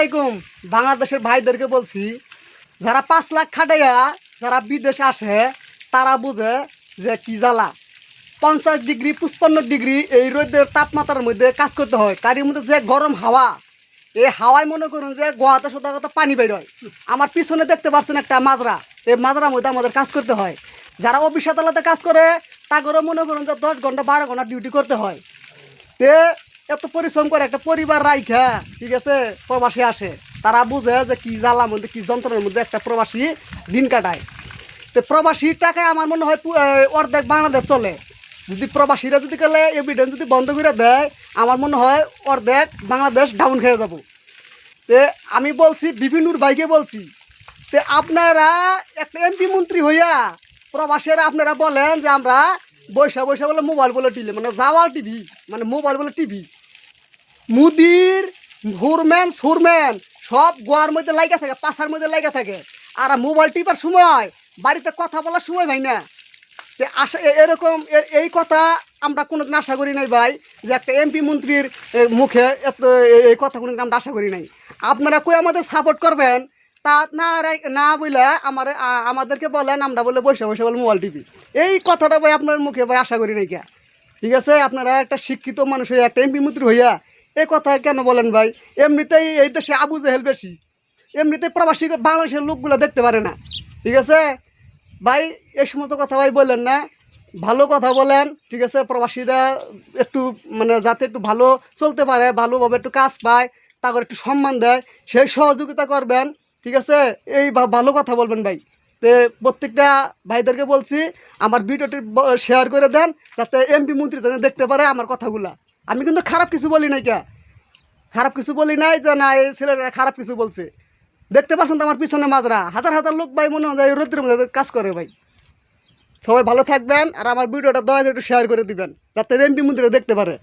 আলাইকুম। বাংলাদেশের ভাইদেরকে বলছি, যারা 5 লাখ খাটাইয়া যারা বিদেশে আসে তারা বুঝে যে কি জ্বালা। 50 ডিগ্রি 55 ডিগ্রি এই রোদের তাপমাত্রার মধ্যে কাজ করতে হয়। তার মধ্যে যে গরম হাওয়া, এই হাওয়ায় মনে করুন যে গোয়াতে সদাগত পানি বের হয়। আমার পিছনে দেখতে পাচ্ছেন একটা মাজরা, এই মাজরার মধ্যে আমাদের কাজ করতে হয়। যারা অফিস আদালতে কাজ করে তাদেরও মনে করুন যে 10 ঘন্টা 12 ঘন্টা ডিউটি করতে হয়। তে এত পরিশ্রম করে একটা পরিবার রাইখা ঠিক আছে প্রবাসী আসে, তারা বুঝে যে কি জ্বালার মধ্যে কি যন্ত্রণার মধ্যে একটা প্রবাসী দিন কাটায়। তো প্রবাসী টাকায় আমার মনে হয় অর্ধেক বাংলাদেশ চলে। যদি প্রবাসীরা যদি গেলে এভিডেন্স যদি বন্ধ করে দেয়, আমার মনে হয় অর্ধেক বাংলাদেশ ডাউন খেয়ে যাব। তে আমি বলছি বিভিন্নর ভাইকে বলছি, তে আপনারা একটা এমপি মন্ত্রী হইয়া প্রবাসীরা আপনারা বলেন যে আমরা বৈশা বৈশা বলে মোবাইল বলে টিলে মানে জাওয়াল টিভি মানে মোবাইল বলে টিভি। মুদির হুরম্যান সুরম্যান সব গোয়ার মধ্যে লাগা থাকে, পাশার মধ্যে লাগা থাকে, আর মোবাইল টিপার সময় বাড়িতে কথা বলার সময় ভাই না। আশা এরকম এই কথা আমরা কোনোদিন আশা করি নাই ভাই, যে একটা এমপি মন্ত্রীর মুখে এত এই কথা কোনোদিন আমরা আশা করি নাই। আপনারা কই আমাদের সাপোর্ট করবেন তা না না বলে আমাদেরকে বলেন আমরা বলে বসে বসে বলে মোবাইল টিভি। এই কথাটা ভাই আপনার মুখে ভাই আশা করি নাই কে। ঠিক আছে, আপনারা একটা শিক্ষিত মানুষ হইয়া একটা এমপি মন্ত্রী হইয়া এই কথা কেন বলেন ভাই? এমনিতেই এই দেশে আবু জেহেল বেশি, এমনিতেই প্রবাসী বাংলাদেশের লোকগুলো দেখতে পারে না। ঠিক আছে ভাই, এই সমস্ত কথা ভাই বললেন না, ভালো কথা বলেন। ঠিক আছে, প্রবাসীরা একটু মানে যাতে একটু ভালো চলতে পারে, ভালোভাবে একটু কাজ পায়, তাদের একটু সম্মান দেয়, সেই সহযোগিতা করবেন। ঠিক আছে, এই ভালো কথা বলবেন ভাই। তো প্রত্যেকটা ভাইদেরকে বলছি আমার ভিডিওটি শেয়ার করে দেন, যাতে এমপি মন্ত্রী যেন দেখতে পারে আমার কথাগুলা। আমি কিন্তু খারাপ কিছু বলি নাই, খারাপ কিছু বলি নাই যে না এই ছেলেরা খারাপ কিছু বলছে। দেখতে পাচ্ছেন তো আমার পিছনে মাজরা, হাজার হাজার লোক ভাই মনে হয় রোদ্রের মধ্যে কাজ করে ভাই। সবাই ভালো থাকবেন, আর আমার ভিডিওটা দয়া করে একটু শেয়ার করে দিবেন যাতে এমপি মন্ত্রীরা দেখতে পারে।